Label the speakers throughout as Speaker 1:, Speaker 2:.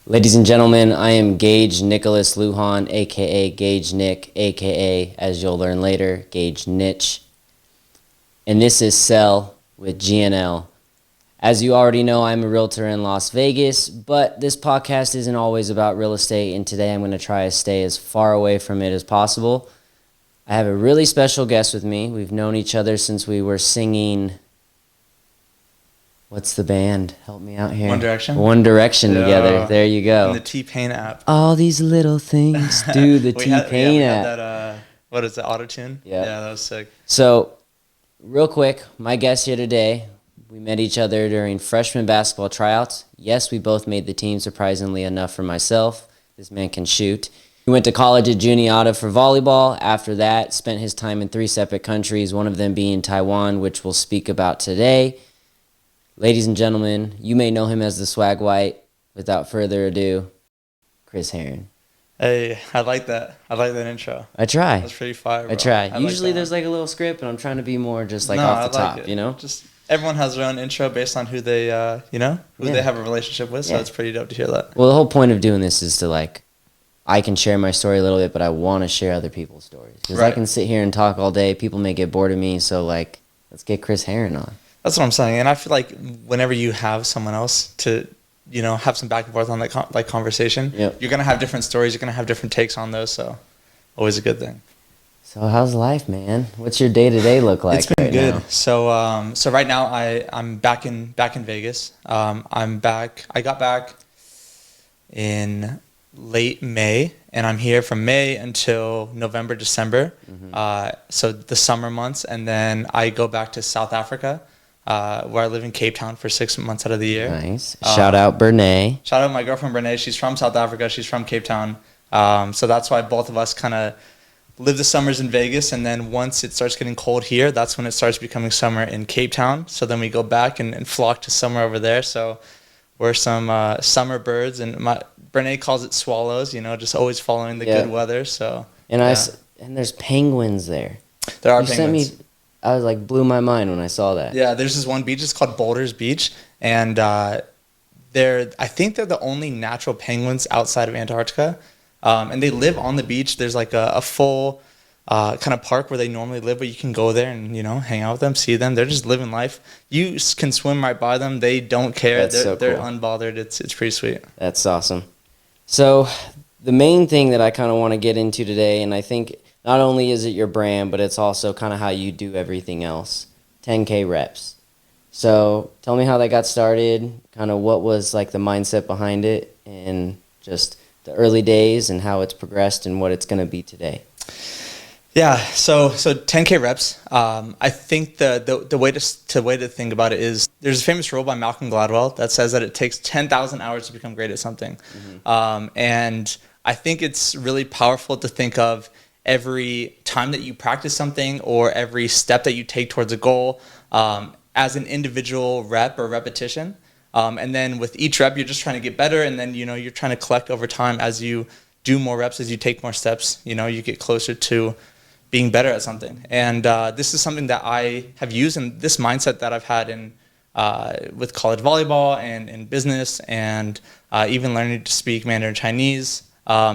Speaker 1: Ladies and gentlemen, I am Gage Nicholas Lujan, a.k.a. Gage Nick, a.k.a., as you'll learn later, Gage Nich. And this is Sell with GNL. As you already know, I'm a realtor in Las Vegas, but this podcast isn't always about real estate, and today I'm going to try to stay as far away from it as possible. I have a really special guest with me. We've known each other since we were singing... What's the band? Help me out here.
Speaker 2: One Direction?
Speaker 1: One Direction together. There you go.
Speaker 2: And the T-Pain app.
Speaker 1: All these little things do the T-Pain app.
Speaker 2: Had that, what is it, auto-tune?
Speaker 1: Yep.
Speaker 2: Yeah, that was sick.
Speaker 1: So, real quick, my guest here today, we met each other during freshman basketball tryouts. Yes, we both made the team, surprisingly enough for myself. This man can shoot. He went to college at Juniata for volleyball. After that, spent his time in 3 separate countries, one of them being Taiwan, which we'll speak about today. Ladies and gentlemen, you may know him as the Swag White. Without further ado, Chris Heron.
Speaker 2: Hey, I like that. I like that intro.
Speaker 1: I try.
Speaker 2: That's pretty fire, bro.
Speaker 1: I try.
Speaker 2: I
Speaker 1: Usually
Speaker 2: like
Speaker 1: there's like a little script, and I'm trying to be more just like
Speaker 2: No,
Speaker 1: off the
Speaker 2: I like
Speaker 1: top,
Speaker 2: it.
Speaker 1: you know?
Speaker 2: Just everyone has their own intro based on who they, they have a relationship with, so
Speaker 1: Yeah.
Speaker 2: it's pretty dope to hear that.
Speaker 1: Well, the whole point of doing this is to like, I can share my story a little bit, but I want to share other people's stories. Because I
Speaker 2: Right.
Speaker 1: can sit here and talk all day. People may get bored of me, so like, let's get Chris Heron on.
Speaker 2: That's what I'm saying, and I feel like whenever you have someone else to, have some back and forth on that conversation,
Speaker 1: Yep.
Speaker 2: you're gonna have different stories. You're gonna have different takes on those, so always a good thing.
Speaker 1: So how's life, man? What's your day-to-day look like?
Speaker 2: It's been
Speaker 1: right
Speaker 2: good.
Speaker 1: now?
Speaker 2: So right now I'm back in Vegas. I'm back. I got back in late May, and I'm here from May until November, December. So the summer months, and then I go back to South Africa, where I live in Cape Town for 6 months out of the year.
Speaker 1: Nice. Shout out Bernay.
Speaker 2: Shout out my girlfriend Brene. She's from South Africa. She's from Cape Town. So that's why both of us kind of live the summers in Vegas, and then once it starts getting cold here, that's when it starts becoming summer in Cape Town. So then we go back and flock to summer over there. So we're some summer birds, and Brene calls it swallows. Just always following the good weather. So
Speaker 1: And and there's penguins there.
Speaker 2: there are
Speaker 1: You
Speaker 2: penguins.
Speaker 1: sent me. I was like blew my mind when I saw that.
Speaker 2: Yeah, there's this one beach. It's called Boulders Beach, and I think they're the only natural penguins outside of Antarctica, and they live on the beach. There's like a full kind of park where they normally live, but you can go there and hang out with them, see them. They're just living life. You can swim right by them. They don't care.
Speaker 1: That's
Speaker 2: They're
Speaker 1: so
Speaker 2: they're
Speaker 1: cool.
Speaker 2: unbothered. It's pretty sweet.
Speaker 1: That's awesome. So the main thing that I kind of want to get into today, and I think not only is it your brand, but it's also kind of how you do everything else, 10kReps. So tell me how that got started, kind of what was like the mindset behind it, and just the early days and how it's progressed and what it's going to be today.
Speaker 2: Yeah, so 10kReps. I think the way to think about it is there's a famous rule by Malcolm Gladwell that says that it takes 10,000 hours to become great at something, and I think it's really powerful to think of every time that you practice something or every step that you take towards a goal as an individual rep or repetition, and then with each rep you're just trying to get better, and then you're trying to collect over time as you do more reps, as you take more steps. You get closer to being better at something. And this is something that I have used, and this mindset that I've had in with college volleyball and in business, and even learning to speak Mandarin Chinese.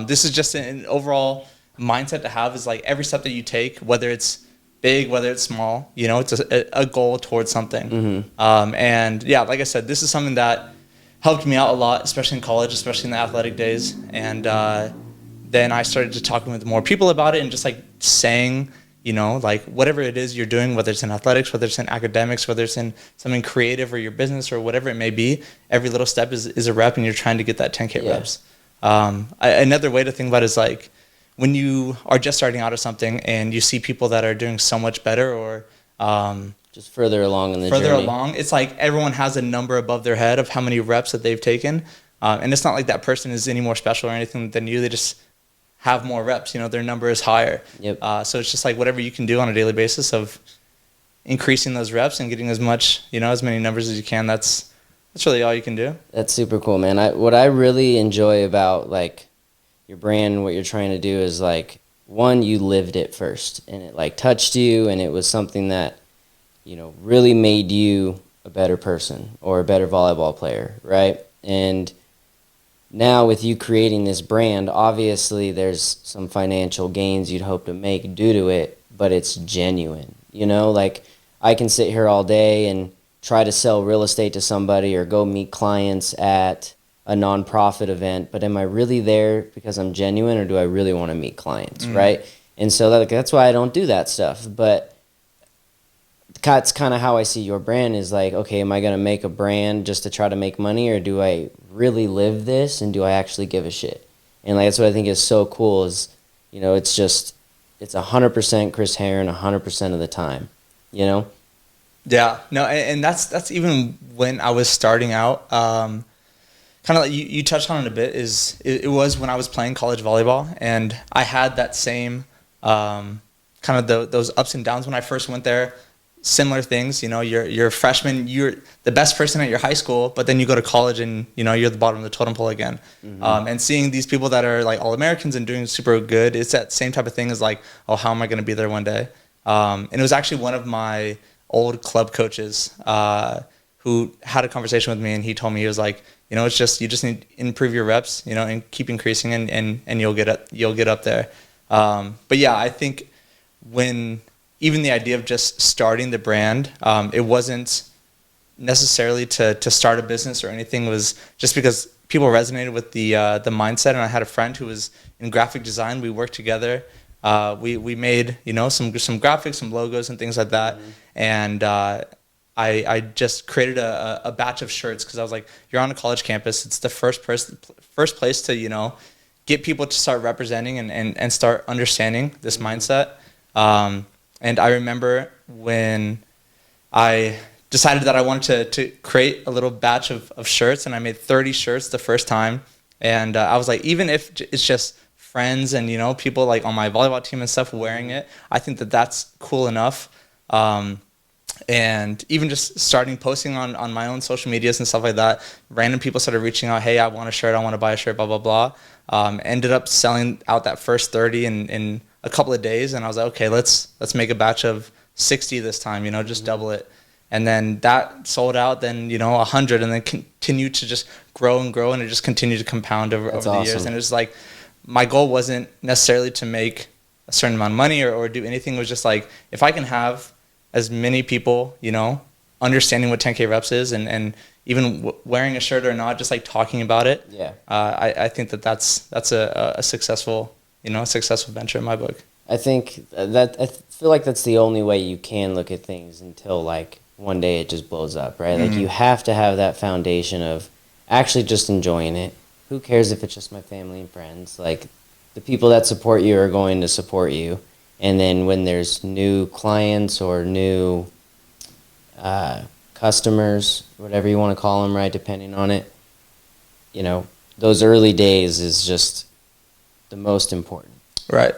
Speaker 2: This is just an overall mindset to have, is like every step that you take, whether it's big, whether it's small, it's a goal towards something. And yeah, like I said, this is something that helped me out a lot, especially in college, especially in the athletic days. And then I started to talking with more people about it, and just like saying, like whatever it is you're doing, whether it's in athletics, whether it's in academics, whether it's in something creative or your business or whatever it may be, every little step is a rep, and you're trying to get that 10K reps. Another way to think about it is like when you are just starting out of something and you see people that are doing so much better, or
Speaker 1: Just further along in the journey.
Speaker 2: it's like everyone has a number above their head of how many reps that they've taken, and it's not like that person is any more special or anything than you. They just have more reps. Their number is higher.
Speaker 1: Yep.
Speaker 2: So it's just like whatever you can do on a daily basis of increasing those reps and getting as many numbers as you can. That's really all you can do.
Speaker 1: That's super cool, man. What I really enjoy about like your brand and what you're trying to do is like, one, you lived it first, and it like touched you, and it was something that really made you a better person or a better volleyball player, right? And now with you creating this brand, obviously there's some financial gains you'd hope to make due to it, but it's genuine. You know, like I can sit here all day and try to sell real estate to somebody or go meet clients at a nonprofit event, but am I really there because I'm genuine, or do I really want to meet clients, right? And so that's why I don't do that stuff. But that's kind of how I see your brand is like, okay, am I going to make a brand just to try to make money, or do I really live this, and do I actually give a shit? And like that's what I think is so cool is, you know, it's 100% Chris Heron 100% of the time, you know?
Speaker 2: Yeah, no, and that's even when I was starting out. Kind of like you touched on it a bit. It was when I was playing college volleyball, and I had that same kind of those ups and downs when I first went there. Similar things, you know, you're a freshman, you're the best person at your high school, but then you go to college and, you know, you're at the bottom of the totem pole again. And seeing these people that are like All-Americans and doing super good, it's that same type of thing as like, oh, how am I going to be there one day? And it was actually one of my old club coaches who had a conversation with me, and he told me, he was like, you know, you just need to improve your reps, you know, and keep increasing, and you'll get up there. But yeah, I think when even the idea of just starting the brand, it wasn't necessarily to start a business or anything. It was just because people resonated with the mindset. And I had a friend who was in graphic design. We worked together. We made, you know, some graphics, some logos and things like that. And I just created a batch of shirts because I was like, you're on a college campus. It's the first place to, you know, get people to start representing and start understanding this mindset. And I remember when I decided that I wanted to create a little batch of shirts, and I made 30 shirts the first time. And I was like, even if it's just friends and, you know, people like on my volleyball team and stuff wearing it, I think that that's cool enough. And even just starting posting on my own social medias and stuff like that, random people started reaching out, hey, I want a shirt, I want to buy a shirt, blah, blah, blah. Ended up selling out that first 30 in a couple of days, and I was like, okay, let's make a batch of 60 this time, you know, just double it. And then that sold out, then, you know, 100, and then continued to just grow and grow, and it just continued to compound over the years. And it was like, my goal wasn't necessarily to make a certain amount of money or do anything. It was just like, if I can have as many people, you know, understanding what 10kReps is, and even wearing a shirt or not, just like talking about it. Yeah. I think that's a successful, you know, successful venture in my book.
Speaker 1: I think I feel like that's the only way you can look at things until like one day it just blows up, right? Like you have to have that foundation of actually just enjoying it. Who cares if it's just my family and friends? Like the people that support you are going to support you. And then when there's new clients or new customers, whatever you want to call them, right, depending on it, you know, those early days is just the most important.
Speaker 2: Right.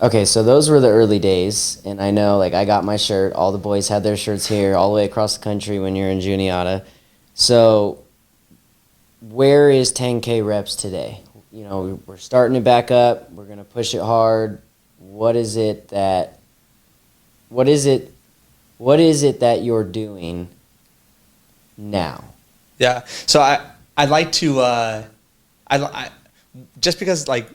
Speaker 1: Okay, so those were the early days, and I know, like, I got my shirt. All the boys had their shirts here all the way across the country when you're in Juniata. So where is 10kReps today? You know, we're starting it back up. We're going to push it hard. What is it that you're doing now?
Speaker 2: Yeah. So I'd like to I just because like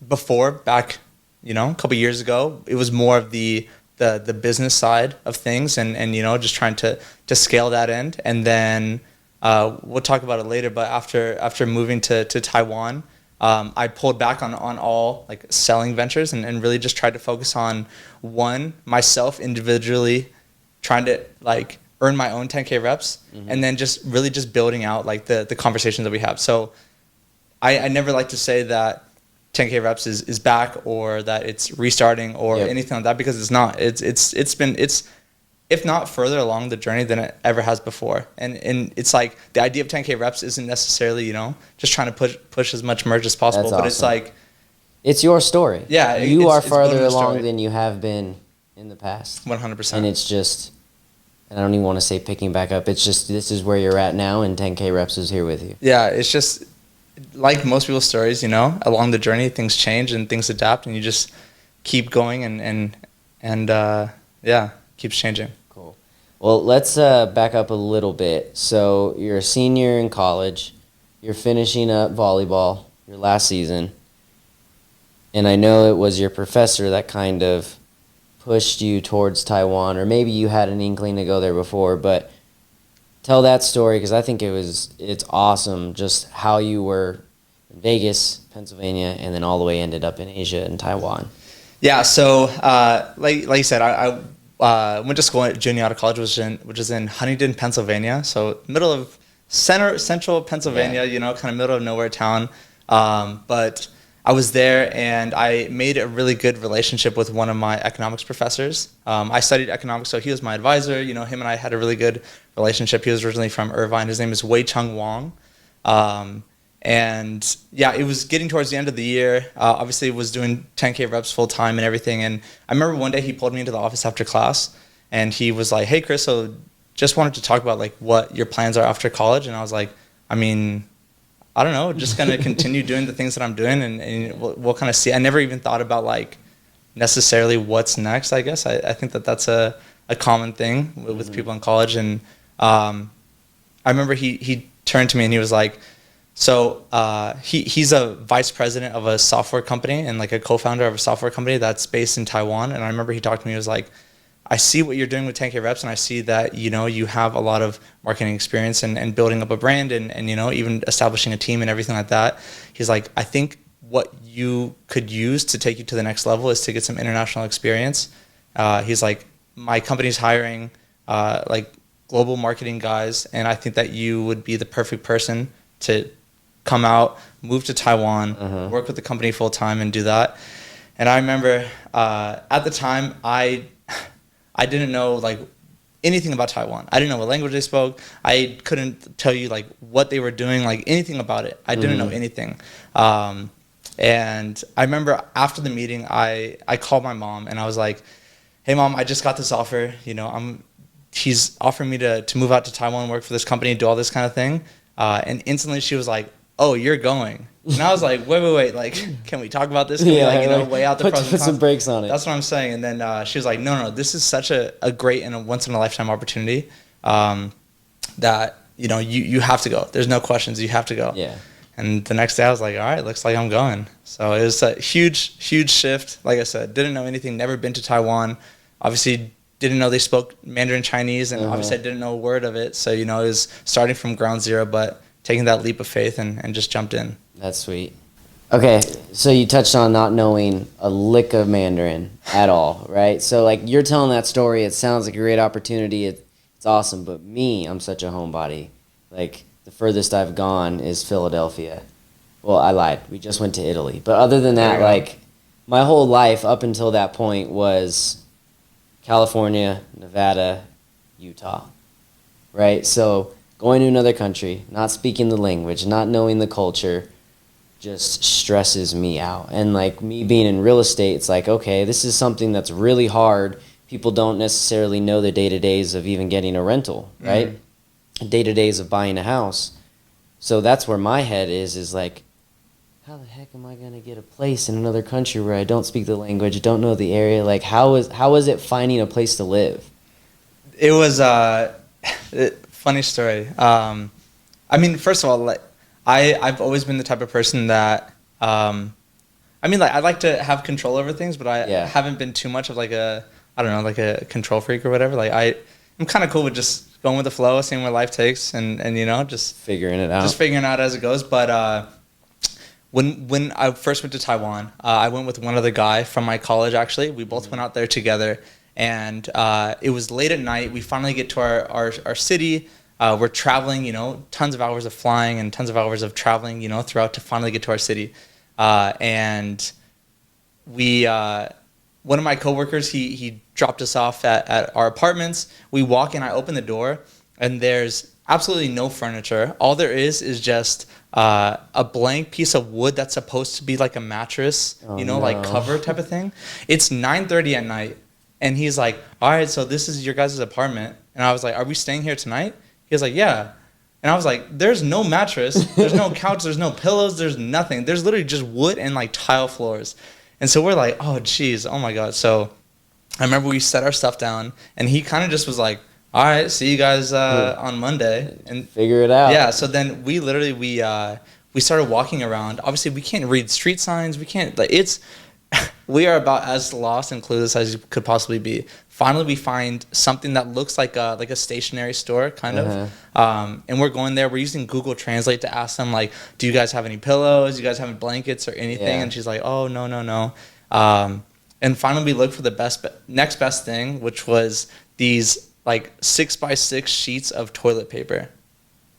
Speaker 2: before, back, you know, a couple of years ago, it was more of the business side of things, and you know, just trying to scale that end. And then we'll talk about it later, but after moving to Taiwan, I pulled back on all like selling ventures and really just tried to focus on myself individually, trying to like earn my own 10kReps, and then just really just building out like the conversations that we have. So I never like to say that 10kReps is back or that it's restarting or anything like that, because it's not. It's been if not further along the journey than it ever has before. And it's like the idea of 10kReps isn't necessarily, you know, just trying to push as much merch as possible. That's awesome. It's like,
Speaker 1: it's your story.
Speaker 2: Yeah.
Speaker 1: You are farther along than you have been in the past.
Speaker 2: 100%.
Speaker 1: And it's just, and I don't even want to say picking back up. It's just, this is where you're at now, and 10kReps is here with you.
Speaker 2: Yeah. It's just like most people's stories, you know, along the journey, things change and things adapt, and you just keep going and yeah, keeps changing.
Speaker 1: Well, let's back up a little bit. So you're a senior in college. you're finishing up volleyball, your last season, and I know it was your professor that kind of pushed you towards Taiwan, or maybe you had an inkling to go there before, but tell that story because I think it's awesome just how you were in Vegas, Pennsylvania, and then all the way ended up in Asia and Taiwan.
Speaker 2: Yeah, so like you said, I went to school at Juniata College, which is in Huntington, Pennsylvania, so middle of central Pennsylvania, kind of middle of nowhere town. But I was there, and I made a really good relationship with one of my economics professors. I studied economics, so he was my advisor. Him and I had a really good relationship. He was originally from Irvine. His name is Wei Chung Wong. And yeah, it was getting towards the end of the year. Obviously, was doing 10kReps full time and everything. And I remember one day he pulled me into the office after class, and he was like, "Hey, Chris, so just wanted to talk about like what your plans are after college." And I was like, "I mean, I don't know, just gonna continue doing the things that I'm doing, and we'll kind of see." I never even thought about like necessarily what's next. I guess I think that's a common thing with people in college. And I remember he turned to me and he was like, so he's a vice president of a software company and like a co-founder of a software company that's based in Taiwan. And I remember he talked to me, he was like, "I see what you're doing with 10kReps, and I see that, you have a lot of marketing experience and building up a brand and even establishing a team and everything like that." He's like, "I think what you could use to take you to the next level is to get some international experience." He's like, "My company's hiring like global marketing guys, and I think that you would be the perfect person to come out, move to Taiwan, work with the company full time and do that." And I remember at the time I didn't know like anything about Taiwan. I didn't know what language they spoke. I couldn't tell you like what they were doing, like anything about it. I didn't know anything. And I remember after the meeting, I called my mom and I was like, "Hey mom, I just got this offer. He's offering me to move out to Taiwan, work for this company, do all this kind of thing." And instantly she was like, "Oh, you're going." And I was like, wait, like, can we talk about this? Can we weigh out the pros and cons?
Speaker 1: Put some brakes on it.
Speaker 2: That's what I'm saying. And then she was like, no, this is such a great and a once-in-a-lifetime opportunity that, you have to go. There's no questions. You have to go.
Speaker 1: Yeah.
Speaker 2: And the next day I was like, all right, looks like I'm going. So it was a huge, huge shift. Like I said, didn't know anything, never been to Taiwan. Obviously didn't know they spoke Mandarin Chinese, and obviously I didn't know a word of it. So, it was starting from ground zero, but taking that leap of faith and just jumped in.
Speaker 1: That's sweet. Okay, so you touched on not knowing a lick of Mandarin at all, right? So, like, you're telling that story, it sounds like a great opportunity. It's awesome, but I'm such a homebody. Like, the furthest I've gone is Philadelphia. Well, I lied. We just went to Italy. But other than that, like, my whole life up until that point was California, Nevada, Utah, right? So going to another country, not speaking the language, not knowing the culture, just stresses me out. And like me being in real estate, it's like, okay, this is something that's really hard. People don't necessarily know the day-to-days of even getting a rental, right? Day-to-days of buying a house. So that's where my head is like, how the heck am I going to get a place in another country where I don't speak the language, don't know the area? Like, how is it finding a place to live?
Speaker 2: It was funny story. I mean, first of all, like, I've always been the type of person that, I like to have control over things, but I haven't been too much of like a control freak or whatever. Like I'm kind of cool with just going with the flow, seeing where life takes, and just
Speaker 1: figuring it out.
Speaker 2: Just figuring it out as it goes. But when I first went to Taiwan, I went with one other guy from my college. Actually, we both went out there together, and it was late at night. We finally get to our city. We're traveling, tons of hours of flying and tons of hours of traveling, throughout to finally get to our city. And we, one of my coworkers, he dropped us off at our apartments. We walk in, I open the door, and there's absolutely no furniture. All there is just a blank piece of wood that's supposed to be like a mattress, like cover type of thing. It's 9:30 at night, and he's like, "All right, so this is your guys' apartment." And I was like, "Are we staying here tonight?" He was like, "Yeah." And I was like, "There's no mattress, there's no couch, there's no pillows, there's nothing. There's literally just wood and like tile floors." And so we're like, "Oh geez, oh my God." So I remember we set our stuff down, and he kind of just was like, all right, see you guys on Monday. And
Speaker 1: Figure it out.
Speaker 2: yeah, so then we started walking around. Obviously, we can't read street signs. We can't, like, it's, we are about as lost and clueless as you could possibly be. Finally, we find something that looks like a stationery store, kind of. And we're going there. We're using Google Translate to ask them, like, do you guys have any pillows? Do you guys have any blankets or anything?
Speaker 1: Yeah.
Speaker 2: And she's like, oh, no. And finally, we looked for the next best thing, which was these, like, 6x6 sheets of toilet paper.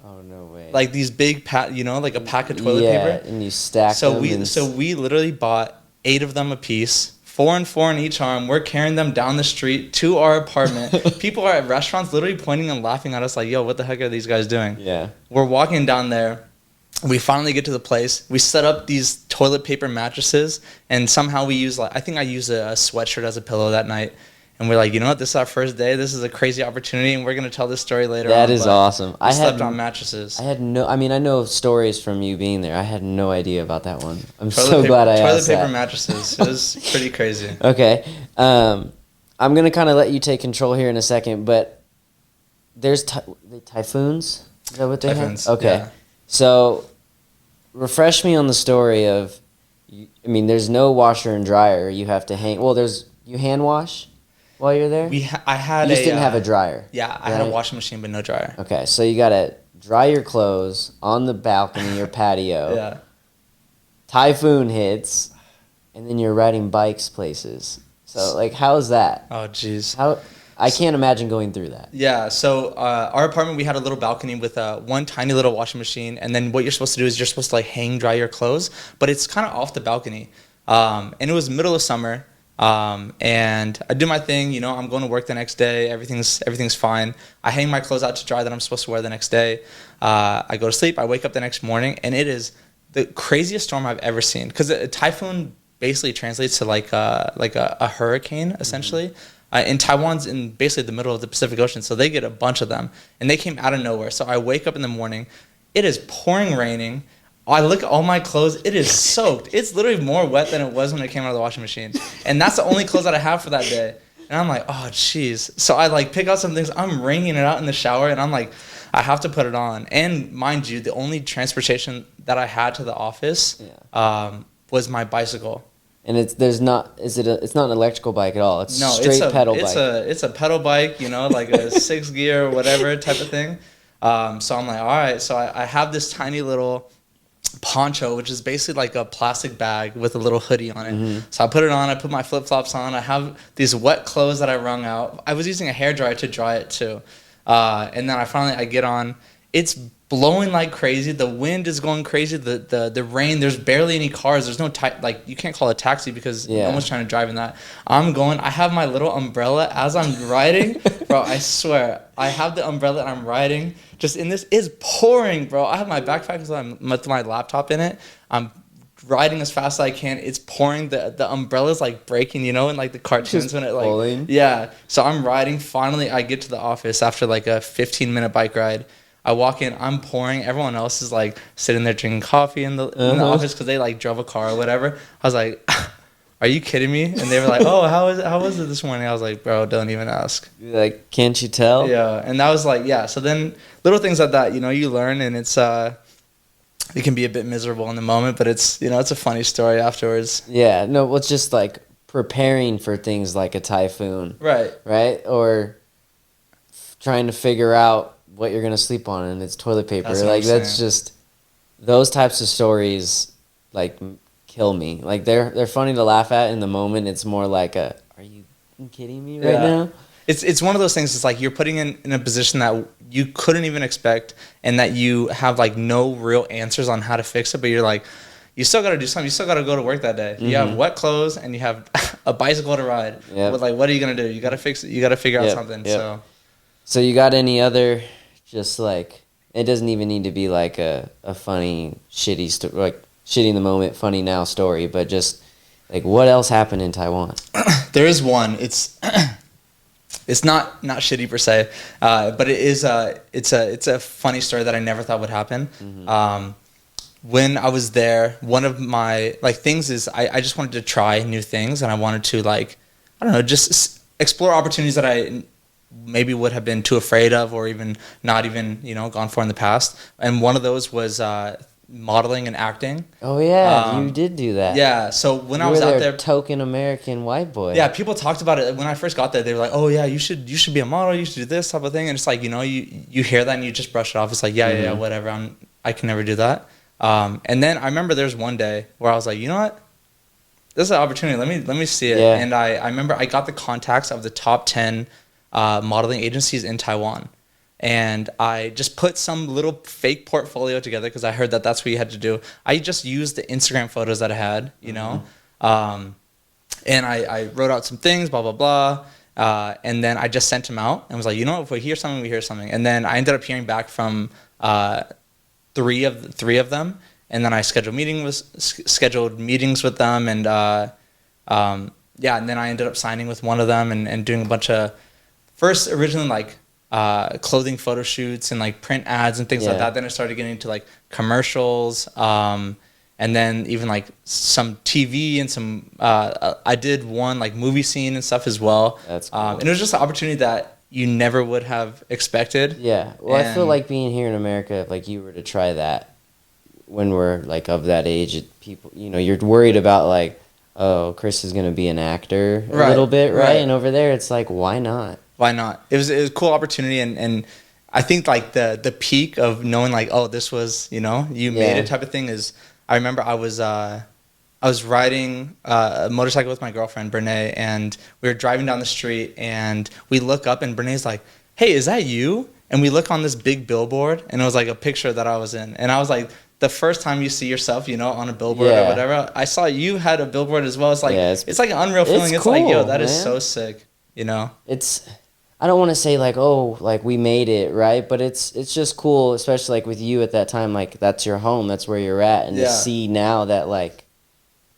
Speaker 1: Oh, no way.
Speaker 2: Like these big like a pack of toilet paper.
Speaker 1: And you stack them.
Speaker 2: So we literally bought 8 of them a piece, 4 and 4 in each arm. We're carrying them down the street to our apartment. People are at restaurants literally pointing and laughing at us like, yo, what the heck are these guys doing?
Speaker 1: Yeah.
Speaker 2: We're walking down there. We finally get to the place. We set up these toilet paper mattresses, and somehow we use, like, I think I used a sweatshirt as a pillow that night. And we're like, you know what? This is our first day. This is a crazy opportunity, and we're going to tell this story later on.
Speaker 1: That is awesome.
Speaker 2: I slept on mattresses.
Speaker 1: I know stories from you being there. I had no idea about that one. I'm so glad I asked that.
Speaker 2: Toilet paper mattresses. It was pretty crazy.
Speaker 1: Okay. I'm going to kind of let you take control here in a second, but there's typhoons? Is that what they
Speaker 2: Typhoons,
Speaker 1: have? Okay.
Speaker 2: yeah.
Speaker 1: So refresh me on the story of, there's no washer and dryer. You have to you hand wash while you're there?
Speaker 2: I had
Speaker 1: you just didn't have a dryer.
Speaker 2: Yeah, I had a washing machine, but no dryer.
Speaker 1: Okay, so you got to dry your clothes on the balcony or patio.
Speaker 2: Yeah.
Speaker 1: Typhoon hits, and then you're riding bikes places. So, like, how's that?
Speaker 2: Oh, jeez.
Speaker 1: I can't imagine going through that.
Speaker 2: Yeah, so our apartment, we had a little balcony with one tiny little washing machine, and then what you're supposed to do is you're supposed to, like, hang dry your clothes, but it's kind of off the balcony. And it was middle of summer. And I do my thing, I'm going to work the next day. Everything's fine. I hang my clothes out to dry that I'm supposed to wear the next day. I go to sleep. I wake up the next morning, and it is the craziest storm I've ever seen. Because a typhoon basically translates to like a hurricane, essentially. And Taiwan's in basically the middle of the Pacific Ocean, so they get a bunch of them. And they came out of nowhere. So I wake up in the morning. It is pouring raining. I look at all my clothes. It is soaked. It's literally more wet than it was when it came out of the washing machine. And that's the only clothes that I have for that day. And I'm like, oh, jeez. So I, like, pick out some things. I'm wringing it out in the shower. And I'm like, I have to put it on. And mind you, the only transportation that I had to the office was my bicycle.
Speaker 1: And it's not an electrical bike at all. It's straight pedal bike.
Speaker 2: It's a pedal bike, like a 6 gear or whatever type of thing. So I'm like, all right. So I have this tiny little poncho, which is basically like a plastic bag with a little hoodie on it. Mm-hmm. So I put it on. I put my flip-flops on. I have these wet clothes that I wrung out. I was using a hairdryer to dry it too. And then I get on. It's blowing like crazy. The wind is going crazy. The rain, there's barely any cars. There's no you can't call a taxi because no one's trying to drive in that. I have my little umbrella as I'm riding. Bro, I swear, I have the umbrella and I'm riding. Just in this, it's pouring, bro. I have my backpack with my laptop in it. I'm riding as fast as I can. It's pouring. The umbrella's like breaking, in like the cartoons just when it like pulling. Yeah. So I'm riding. Finally, I get to the office after like a 15-minute bike ride. I walk in, I'm pouring. Everyone else is like sitting there drinking coffee in the office because they like drove a car or whatever. I was like, are you kidding me? And they were like, oh, how was it this morning? I was like, bro, don't even ask.
Speaker 1: Like, can't you tell?
Speaker 2: Yeah. And that was like, yeah. So then little things like that, you learn, and it's it can be a bit miserable in the moment, but it's it's a funny story afterwards.
Speaker 1: Yeah. No, well, it's just like preparing for things like a typhoon.
Speaker 2: Right.
Speaker 1: Right? Or trying to figure out what you're going to sleep on, and it's toilet paper. That's just, those types of stories like kill me. Like they're funny to laugh at in the moment. It's more like are you kidding me right now?
Speaker 2: It's one of those things. It's like you're putting in a position that you couldn't even expect, and that you have like no real answers on how to fix it, but you're like, you still got to do something. You still got to go to work that day. Mm-hmm. You have wet clothes and you have a bicycle to ride. Yep. But like, what are you going to do? You got to fix it. You got to figure out something. Yep. So
Speaker 1: you got any other, just like, it doesn't even need to be like a funny, shitty story, like shitty in the moment, funny now story, but just like what else happened in Taiwan?
Speaker 2: There is one. It's not shitty per se, but it is it's a funny story that I never thought would happen. Mm-hmm. When I was there, one of my things is I just wanted to try new things, and I wanted to just explore opportunities that I maybe would have been too afraid of, or even not even, gone for in the past. And one of those was modeling and acting.
Speaker 1: Oh yeah, you did do that.
Speaker 2: Yeah. So when I was
Speaker 1: were
Speaker 2: out
Speaker 1: their
Speaker 2: there,
Speaker 1: token American white boy.
Speaker 2: yeah, people talked about it when I first got there. They were like, "Oh yeah, you should be a model. You should do this type of thing." And it's like, you hear that and you just brush it off. It's like, yeah, whatever. I can never do that. And then I remember there's one day where I was like, you know what? This is an opportunity. Let me see it.
Speaker 1: Yeah.
Speaker 2: And I remember I got the contacts of the top 10 modeling agencies in Taiwan. And I just put some little fake portfolio together because I heard that that's what you had to do. I just used the Instagram photos that I had, and I wrote out some things, blah, blah, blah. And then I just sent them out and was like, if we hear something, we hear something. And then I ended up hearing back from three of them. And then I scheduled meetings with them. And and then I ended up signing with one of them and doing a bunch of, originally like, clothing photo shoots and like print ads and things like that. Then I started getting into like commercials, and then even like some TV and some I did one like movie scene and stuff as well.
Speaker 1: That's cool.
Speaker 2: And it was just an opportunity that you never would have expected.
Speaker 1: Yeah. Well, I feel like being here in America, if like you were to try that when we're like of that age, people, you're worried about like, oh, Chris is going to be an actor a little bit, right? And over there, it's like, why not?
Speaker 2: Why not? It was a cool opportunity, and I think like the peak of knowing like, oh, this was, you made it type of thing is, I remember I was riding a motorcycle with my girlfriend Brene, and we were driving down the street, and we look up and Brene's like, hey, is that you? And we look on this big billboard, and it was like a picture that I was in, and I was like, the first time you see yourself, on a billboard or whatever, I saw you had a billboard as well. It's like it's like an unreal feeling. It's cool, like, yo, that is so sick,
Speaker 1: It's, I don't want to say like, oh, like we made it, right? But it's just cool, especially like with you at that time, like that's your home, that's where you're at, and to see now that like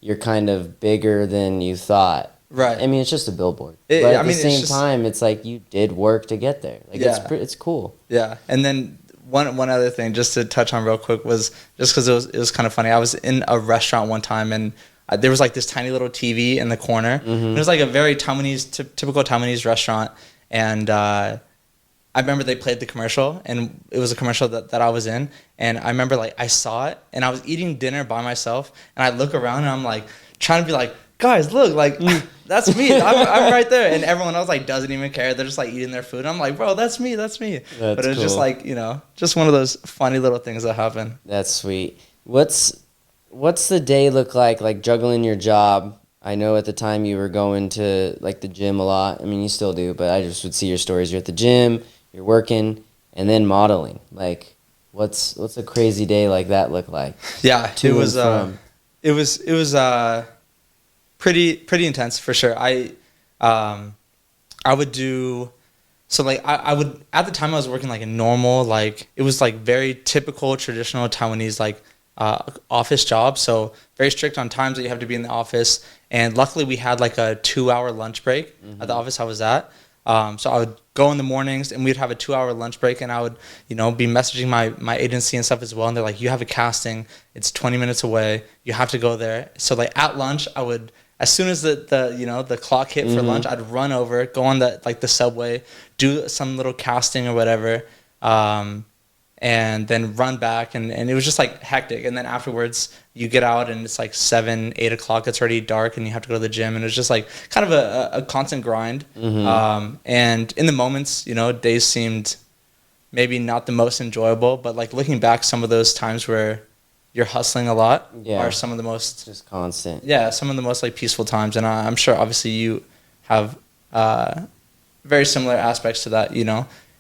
Speaker 1: you're kind of bigger than you thought.
Speaker 2: Right.
Speaker 1: I mean, it's just a billboard. But at the same time, it's like you did work to get there. Like it's cool.
Speaker 2: Yeah. And then one other thing just to touch on real quick was just because it was kind of funny. I was in a restaurant one time and there was like this tiny little TV in the corner. Mm-hmm. It was like a very typical Taiwanese restaurant. And I remember they played the commercial, and it was a commercial that I was in. And I remember like I saw it, and I was eating dinner by myself, and I look around and I'm like trying to be like, guys, look, like that's me. I'm right there. And everyone else like doesn't even care. They're just like eating their food. I'm like, bro, that's me. But it was just like, just one of those funny little things that happen.
Speaker 1: That's sweet. What's the day look like juggling your job? I know at the time you were going to like the gym a lot. I mean, you still do, but I just would see your stories. You're at the gym, you're working, and then modeling. Like, what's a crazy day like that look like?
Speaker 2: Yeah, it was pretty intense for sure. I would do, so like I would, at the time I was working like a normal, like it was like very typical traditional Taiwanese like office job. So very strict on times that you have to be in the office. And luckily we had like a 2-hour lunch break at the office I was at. So I would go in the mornings and we'd have a 2-hour lunch break, and I would, be messaging my agency and stuff as well. And they're like, you have a casting, it's 20 minutes away, you have to go there. So like at lunch, I would, as soon as the clock hit for lunch, I'd run over, go on the subway, do some little casting or whatever, and then run back, and it was just like hectic. And then afterwards you get out and it's like 7-8 o'clock, it's already dark, and you have to go to the gym, and it's just like kind of a constant grind. And in the moments, days seemed maybe not the most enjoyable, but like looking back, some of those times where you're hustling a lot are some of the most
Speaker 1: just constant. Yeah,
Speaker 2: some of the most like peaceful times. And I'm sure obviously you have very similar aspects to that,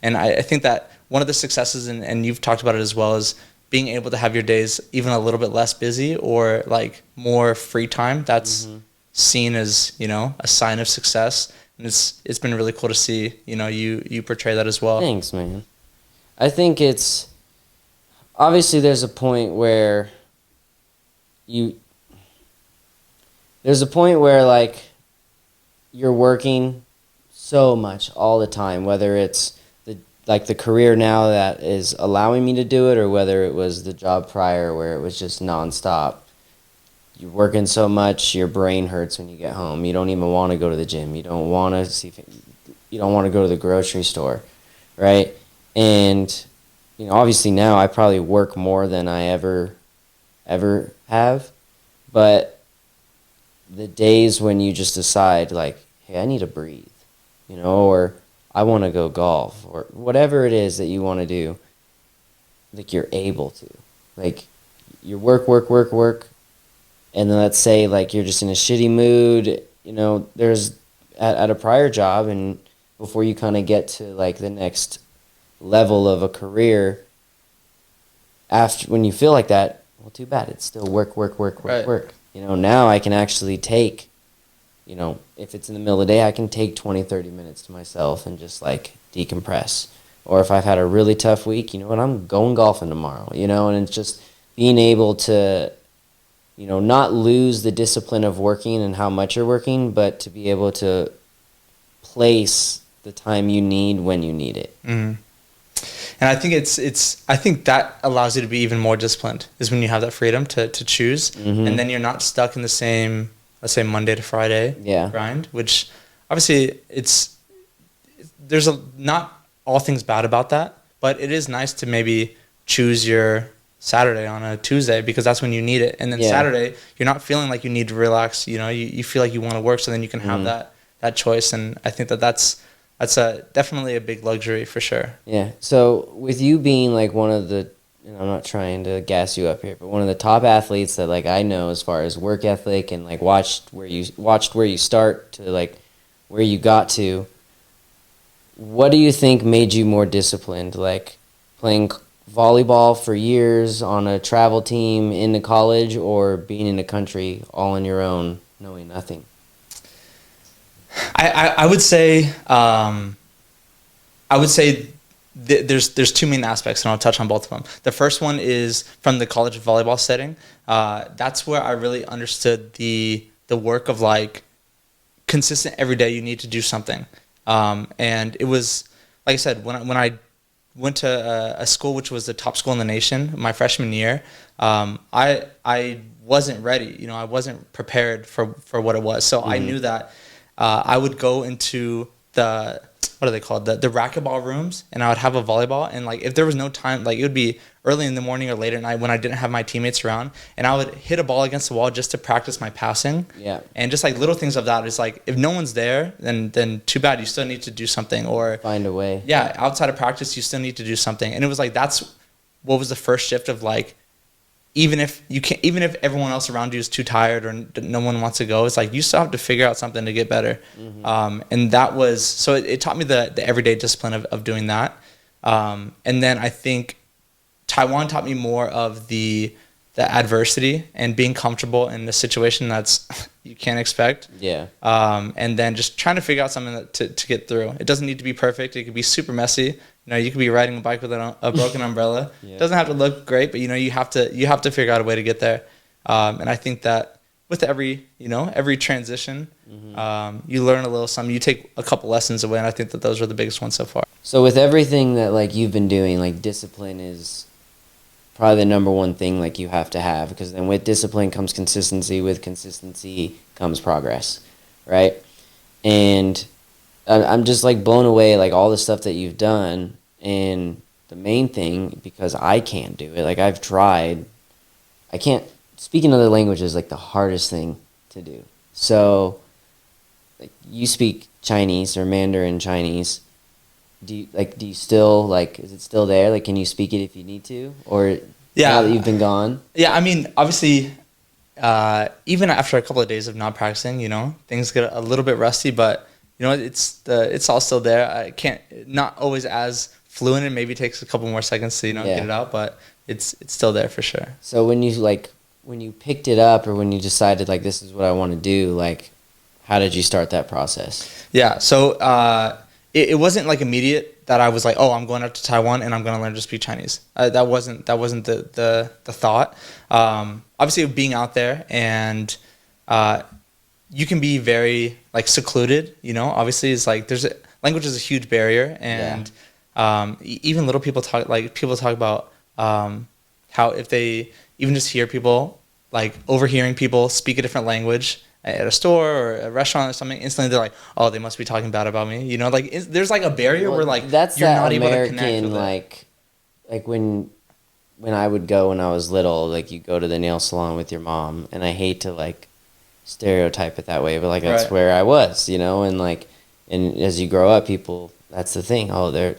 Speaker 2: and I think that one of the successes, and you've talked about it as well, is being able to have your days even a little bit less busy or like more free time. That's seen as, a sign of success. And it's been really cool to see, you portray that as well.
Speaker 1: Thanks, man. I think it's, obviously there's a point where like you're working so much all the time, whether it's the career now that is allowing me to do it, or whether it was the job prior where it was just nonstop. You're working so much, your brain hurts when you get home. You don't even want to go to the gym. You don't want to see. you don't want to go to the grocery store, right? And, obviously now I probably work more than I ever have, but the days when you just decide, like, hey, I need to breathe, or I want to go golf, or whatever it is that you want to do, like, you're able to. Like, you work, and then let's say, like, you're just in a shitty mood, there's at a prior job, and before you kind of get to, like, the next level of a career, after when you feel like that, well, too bad. It's still work.
Speaker 2: Right.
Speaker 1: Now I can actually take, if it's in the middle of the day, I can take 20, 30 minutes to myself and just, like, decompress. Or if I've had a really tough week, I'm going golfing tomorrow, and it's just being able to, not lose the discipline of working and how much you're working, but to be able to place the time you need when you need it.
Speaker 2: Mm-hmm. And I think I think that allows you to be even more disciplined, is when you have that freedom to choose, and then you're not stuck in the same, let's say, Monday to Friday grind, which obviously there's not all things bad about that, but it is nice to maybe choose your Saturday on a Tuesday, because that's when you need it. And then Saturday, you're not feeling like you need to relax, you feel like you want to work, so then you can have that choice. And I think that's definitely a big luxury for sure.
Speaker 1: Yeah. So with you being, like, one of the, and I'm not trying to gas you up here, but one of the top athletes that, like, I know as far as work ethic, and, like, watched where you start to, like, where you got to, what do you think made you more disciplined? Like, playing volleyball for years on a travel team into college, or being in the country all on your own, knowing nothing?
Speaker 2: I would say there's two main aspects, and I'll touch on both of them. The first one is from the college volleyball setting. That's where I really understood the work of, like, consistent every day. You need to do something, and it was, like I said, when I went to a school which was the top school in the nation my freshman year. I wasn't ready. I wasn't prepared for what it was. So I knew that I would go into the, what are they called, the racquetball rooms, and I would have a volleyball, and, like, if there was no time, like, it would be early in the morning or late at night when I didn't have my teammates around, and I would hit a ball against the wall just to practice my passing.
Speaker 1: Yeah. And
Speaker 2: just, like, little things of that. It's like, if no one's there, then too bad. You still need to do something, or
Speaker 1: find a way.
Speaker 2: Yeah, outside of practice, you still need to do something. And it was like, that's what was the first shift of, like, even if everyone else around you is too tired or no one wants to go, it's like, you still have to figure out something to get better. And that was, so it taught me the everyday discipline of doing that. And then I think Taiwan taught me more of the adversity and being comfortable in a situation that's you can't expect.
Speaker 1: Yeah.
Speaker 2: And then just trying to figure out something to get through. It doesn't need to be perfect. It could be super messy. You could be riding a bike with a broken umbrella. Yeah. It doesn't have to look great, but you have to figure out a way to get there. And I think that with every transition, you learn a little something. You take a couple lessons away, and I think that those are the biggest ones so far.
Speaker 1: So with everything that, like, you've been doing, like, discipline is probably the number one thing, like, you have to have, because then with discipline comes consistency. With consistency comes progress, right? And I'm just, like, blown away, like, all the stuff that you've done. And the main thing, because I can't do it, like, I've tried, I can't, speaking other languages is, like, the hardest thing to do. So, like, you speak Chinese or Mandarin Chinese. Do you still, like, is it still there? Like, can you speak it if you need to? Or now that you've been gone?
Speaker 2: Yeah, I mean, obviously, even after a couple of days of not practicing, things get a little bit rusty, but it's all still there. I can't, not always as fluent, and maybe takes a couple more seconds to get it out, but it's still there for sure.
Speaker 1: So when you picked it up, or when you decided, like, this is what I want to do, like, how did you start that process?
Speaker 2: Yeah, so it wasn't, like, immediate that I was like, oh, I'm going up to Taiwan and I'm going to learn to speak Chinese. That wasn't the thought. Obviously, being out there, and you can be very, like, secluded. Obviously, it's like language is a huge barrier, and even little people talk about how if they even just hear people, like, overhearing people speak a different language, at a store or a restaurant or something, instantly they're like, oh, they must be talking bad about me. You know, like there's like a barrier where like
Speaker 1: that's
Speaker 2: you're
Speaker 1: that
Speaker 2: not able to
Speaker 1: American
Speaker 2: connect with it.
Speaker 1: like when I would go when I was little, like you go to the nail salon with your mom, and I hate to like stereotype it that way, but like that's
Speaker 2: Right.
Speaker 1: where I was, you know, and like and as you grow up, people that's the thing. Oh, they're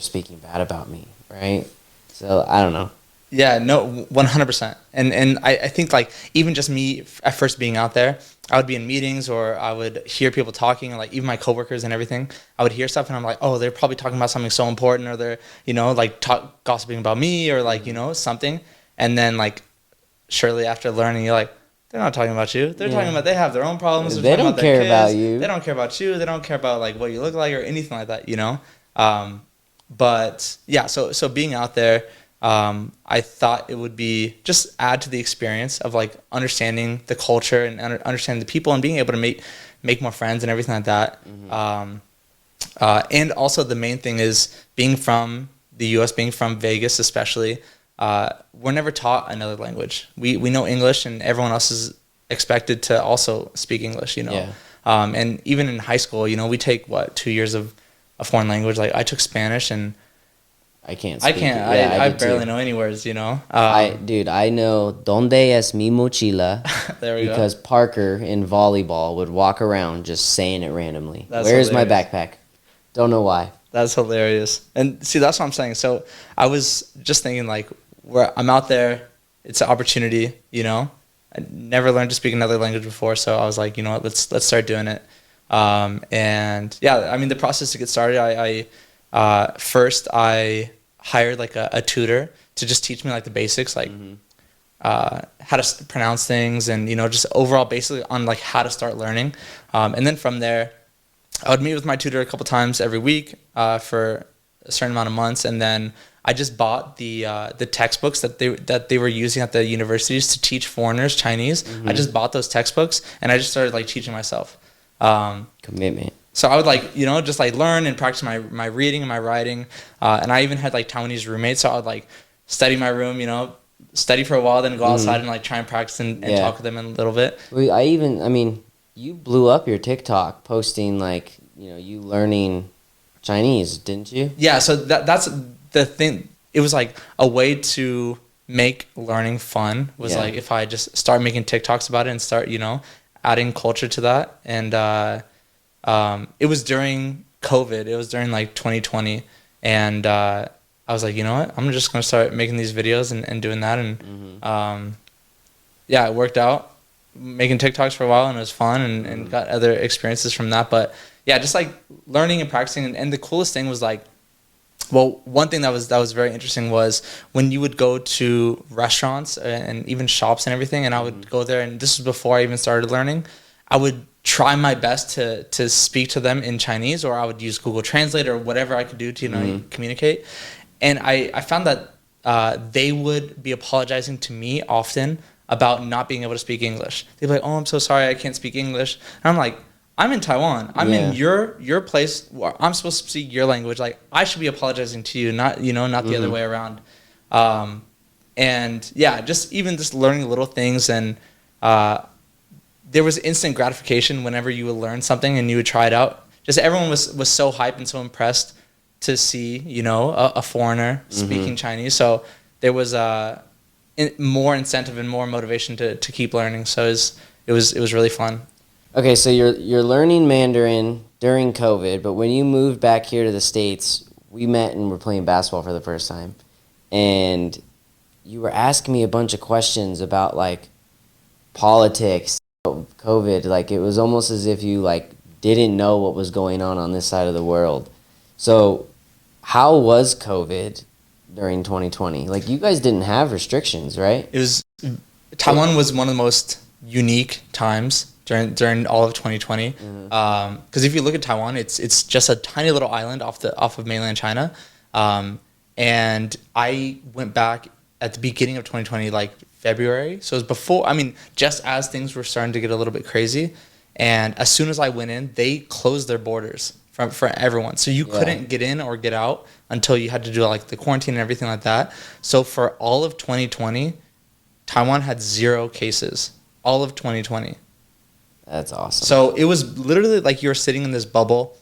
Speaker 1: speaking bad about me, right? So I don't know.
Speaker 2: Yeah, no, 100%. And I think like even just me at first being out there, I would be in meetings or I would hear people talking, like even my coworkers and everything. I would hear stuff and I'm like, oh, they're probably talking about something so important, or they're, like gossiping about me, or like, something. And then like shortly after learning, you're like, they're not talking about you. They're talking about, they have their own problems. They're
Speaker 1: They
Speaker 2: talking
Speaker 1: don't
Speaker 2: about their
Speaker 1: care about
Speaker 2: kids.
Speaker 1: you.
Speaker 2: They don't care about you. They don't care about like what you look like or anything like that. But yeah, so being out there, I thought it would be just add to the experience of like understanding the culture and understanding the people and being able to make more friends and everything like that. And also the main thing is being from the U.S., being from Vegas especially, we're never taught another language. We know English, and everyone else is expected to also speak English.
Speaker 1: Yeah.
Speaker 2: And even in high school, we take 2 years of a foreign language. Like I took Spanish, and
Speaker 1: I can't.
Speaker 2: I
Speaker 1: Speak
Speaker 2: can't.
Speaker 1: It. Yeah,
Speaker 2: I
Speaker 1: do
Speaker 2: barely
Speaker 1: too.
Speaker 2: know any words.
Speaker 1: I know donde es mi mochila
Speaker 2: There we
Speaker 1: because Parker in volleyball would walk around just saying it randomly.
Speaker 2: That's
Speaker 1: Where's my
Speaker 2: hilarious.
Speaker 1: backpack? Don't know why.
Speaker 2: That's hilarious. And see, that's what I'm saying. So I was just thinking like, where I'm out there, it's an opportunity. I never learned to speak another language before, so I was like, you know what, let's start doing it. And yeah, I mean, the process to get started, first I hired like a tutor to just teach me like the basics, like how to pronounce things, and just overall basically on like how to start learning. And then from there, I would meet with my tutor a couple times every week for a certain amount of months, and then I just bought the textbooks that they were using at the universities to teach foreigners Chinese. I just bought those textbooks, and I just started like teaching myself.
Speaker 1: Commitment.
Speaker 2: So I would like just like learn and practice my reading and my writing, and I even had like Taiwanese roommates, so I would like study my room, study for a while, then go outside and like try and practice and talk with them in a little bit.
Speaker 1: You blew up your TikTok posting like, you learning Chinese, didn't you?
Speaker 2: Yeah, so that's the thing. It was like a way to make learning fun, was like if I just start making TikToks about it and start, adding culture to that. And it was during COVID. It was during like 2020. And I was like, you know what? I'm just going to start making these videos and doing that. And yeah, it worked out. Making TikToks for a while, and it was fun, and got other experiences from that. But yeah, just like learning and practicing. And the coolest thing was like, well, one thing that was very interesting was when you would go to restaurants and even shops and everything, and I would go there, and this was before I even started learning, I would try my best to speak to them in Chinese, or I would use Google Translate or whatever I could do to communicate. And I found that they would be apologizing to me often about not being able to speak English. They'd be like, "Oh, I'm so sorry, I can't speak English." And I'm like, I'm in Taiwan. I'm in your place. I'm supposed to speak your language. Like, I should be apologizing to you, not the other way around. And yeah, just learning little things, and there was instant gratification whenever you would learn something and you would try it out. Just everyone was so hyped and so impressed to see a foreigner speaking Chinese. So there was more incentive and more motivation to keep learning. So it was really fun.
Speaker 1: Okay, so you're learning Mandarin during COVID, but when you moved back here to the States, we met and were playing basketball for the first time. And you were asking me a bunch of questions about like politics, COVID. Like it was almost as if you like didn't know what was going on this side of the world. So how was COVID during 2020? Like, you guys didn't have restrictions, right?
Speaker 2: Taiwan was one of the most unique times during all of 2020. Because if you look at Taiwan, it's just a tiny little island off of mainland China. And I went back at the beginning of 2020, like February. So it was before, just as things were starting to get a little bit crazy. And as soon as I went in, they closed their borders for everyone. So you couldn't get in or get out until you had to do like the quarantine and everything like that. So for all of 2020, Taiwan had 0 cases. All of 2020.
Speaker 1: That's awesome.
Speaker 2: So it was literally like you were sitting in this bubble,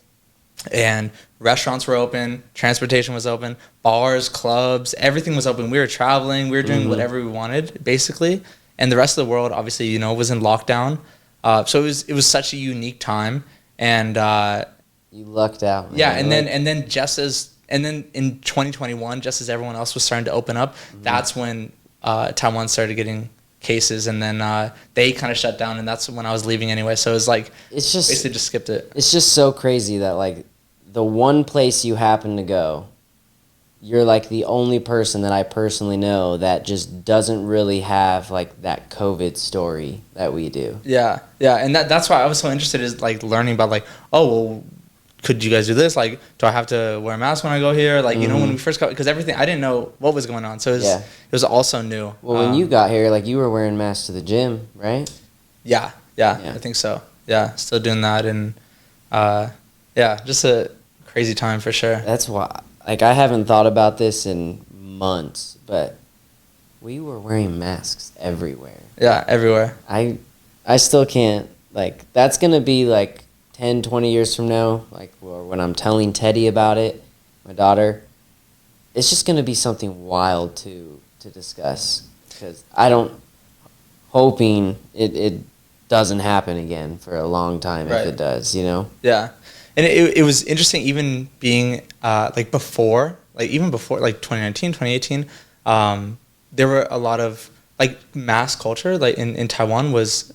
Speaker 2: and restaurants were open, transportation was open, bars, clubs, everything was open. We were traveling, we were doing whatever we wanted, basically. And the rest of the world, obviously, you know, was in lockdown. So it was such a unique time, and
Speaker 1: you lucked out, man.
Speaker 2: yeah. And then in 2021, just as everyone else was starting to open up, that's when Taiwan started getting cases, and then they kind of shut down, and that's when I was leaving anyway. So it was like
Speaker 1: it's just
Speaker 2: basically just skipped it.
Speaker 1: It's just so crazy that like the one place you happen to go, you're like the only person that I personally know that just doesn't really have like that COVID story that we do.
Speaker 2: Yeah, and that's why I was so interested is like learning about like, oh, well, could you guys do this? Like, do I have to wear a mask when I go here? Like, you know, when we first got, because everything, I didn't know what was going on, so it was also new.
Speaker 1: Well, when you got here, like you were wearing masks to the gym, right?
Speaker 2: Yeah, I think so. Yeah, still doing that, and just a crazy time for sure.
Speaker 1: That's why, like, I haven't thought about this in months, but we were wearing masks everywhere.
Speaker 2: Yeah, everywhere.
Speaker 1: I still can't, like, that's going to be, like, 10, 20 years from now, like, or when I'm telling Teddy about it, my daughter, it's just going to be something wild to discuss, because hoping it doesn't happen again for a long time if it does, you know?
Speaker 2: Yeah. And it was interesting even being even before like 2019, 2018, there were a lot of like mask culture like in Taiwan was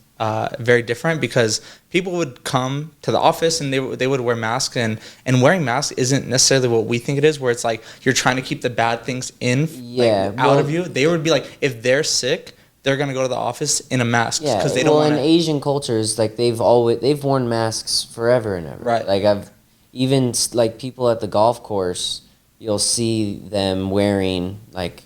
Speaker 2: very different because people would come to the office and they would wear masks and wearing masks isn't necessarily what we think it is, where it's like you're trying to keep the bad things out of you. They would be like, if they're sick, they're gonna go to the office in a mask because they don't want.
Speaker 1: In Asian cultures, like they've worn masks forever and ever.
Speaker 2: Right.
Speaker 1: Like I've even like people at the golf course, you'll see them wearing like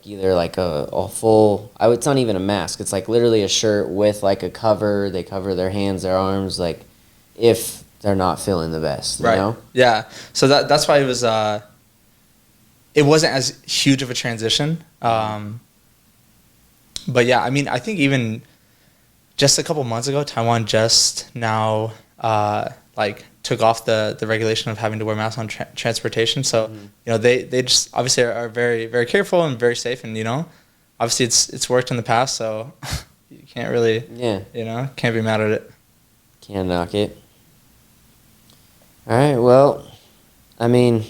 Speaker 1: either like a full. It's not even a mask. It's like literally a shirt with like a cover. They cover their hands, their arms, like if they're not feeling the best. You know?
Speaker 2: Yeah. So that's why it was. It wasn't as huge of a transition. But yeah, I mean, I think even just a couple months ago, Taiwan just now took off the regulation of having to wear masks on transportation. So you know they just obviously are very, very careful and very safe, and you know obviously it's worked in the past, so you can't really can't be mad at it.
Speaker 1: Can't knock it. All right, well, I mean,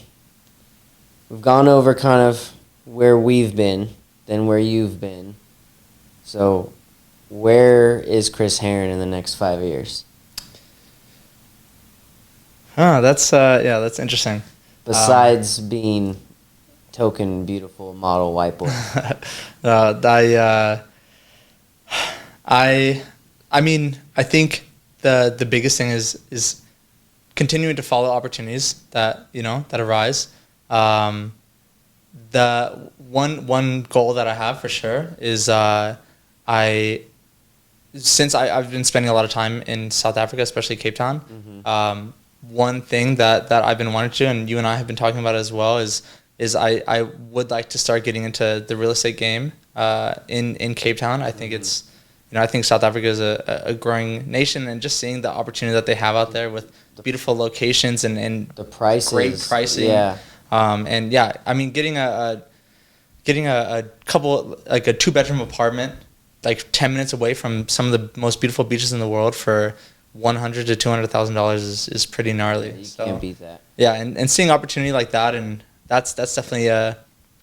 Speaker 1: we've gone over kind of where we've been, then where you've been. So, where is Chris Heron in the next 5 years?
Speaker 2: That's interesting.
Speaker 1: Besides being token beautiful model white boy.
Speaker 2: I mean, I think the biggest thing is continuing to follow opportunities that arise. The one goal that I have for sure is since I've been spending a lot of time in South Africa, especially Cape Town. One thing that I've been wanting to do, and you and I have been talking about as well, is I would like to start getting into the real estate game in Cape Town. I think it's I think South Africa is a growing nation, and just seeing the opportunity that they have out there with beautiful locations and
Speaker 1: the prices,
Speaker 2: great pricing.
Speaker 1: Yeah.
Speaker 2: And yeah, I mean, getting a couple, like a 2-bedroom apartment, like 10 minutes away from some of the most beautiful beaches in the world for $100,000 to $200,000 is pretty gnarly.
Speaker 1: You can't beat that.
Speaker 2: Yeah, and seeing opportunity like that, and that's definitely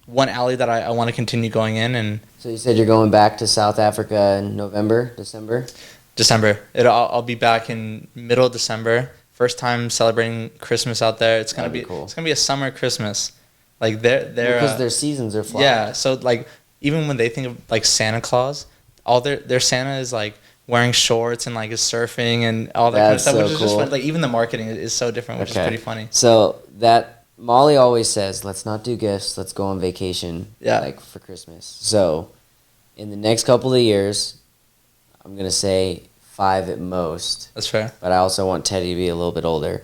Speaker 2: one alley that I want to continue going in. And
Speaker 1: so you said you're going back to South Africa in December?
Speaker 2: I'll be back in middle of December. First time celebrating Christmas out there. It's gonna be cool. It's gonna be a summer Christmas, like they're
Speaker 1: because their seasons are flying.
Speaker 2: Yeah, so like even when they think of like Santa Claus, all their Santa is like wearing shorts and like is surfing and all that kind of stuff, which is just fun. Like even the marketing is so different, which is pretty funny.
Speaker 1: So that Molly always says, let's not do gifts, let's go on vacation.
Speaker 2: Yeah.
Speaker 1: Like for Christmas. So in the next couple of years, I'm gonna say 5 at most.
Speaker 2: That's fair.
Speaker 1: But I also want Teddy to be a little bit older.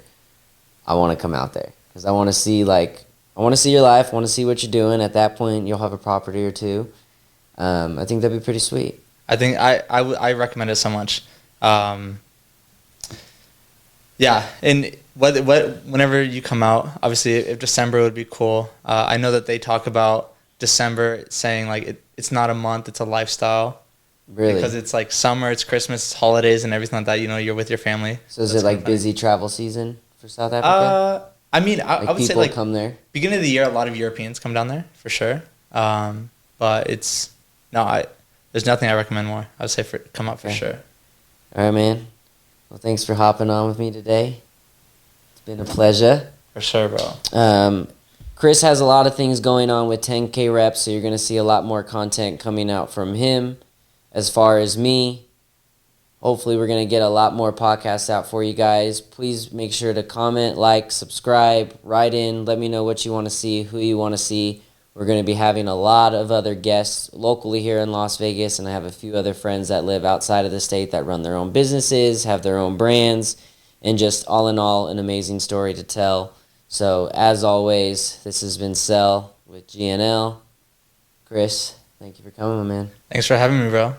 Speaker 1: I want to come out there because I want to see your life. I want to see what you're doing. At that point, you'll have a property or two. I think that'd be pretty sweet.
Speaker 2: I think I recommend it so much. Yeah, and whenever you come out, obviously, if December would be cool. I know that they talk about December saying like it's not a month, it's a lifestyle.
Speaker 1: Really?
Speaker 2: Because it's like summer, it's Christmas, it's holidays, and everything like that. You know, you're with your family.
Speaker 1: So is
Speaker 2: That's
Speaker 1: it
Speaker 2: kind
Speaker 1: like
Speaker 2: of funny.
Speaker 1: busy travel season for South Africa?
Speaker 2: I mean,
Speaker 1: Like
Speaker 2: I would say
Speaker 1: people
Speaker 2: like
Speaker 1: come there?
Speaker 2: beginning of the year, a lot of Europeans come down there for sure. But it's there's nothing I recommend more. I would say come out for
Speaker 1: Okay.
Speaker 2: sure.
Speaker 1: All right, man. Well, thanks for hopping on with me today. It's been a pleasure.
Speaker 2: For sure, bro.
Speaker 1: Chris has a lot of things going on with 10kReps, so you're going to see a lot more content coming out from him. As far as me, hopefully we're going to get a lot more podcasts out for you guys. Please make sure to comment, like, subscribe, write in, let me know what you want to see, who you want to see. We're going to be having a lot of other guests locally here in Las Vegas, and I have a few other friends that live outside of the state that run their own businesses, have their own brands, and just all in all, an amazing story to tell. So, as always, this has been Cell with GNL. Chris, thank you for coming, my man.
Speaker 2: Thanks for having me, bro.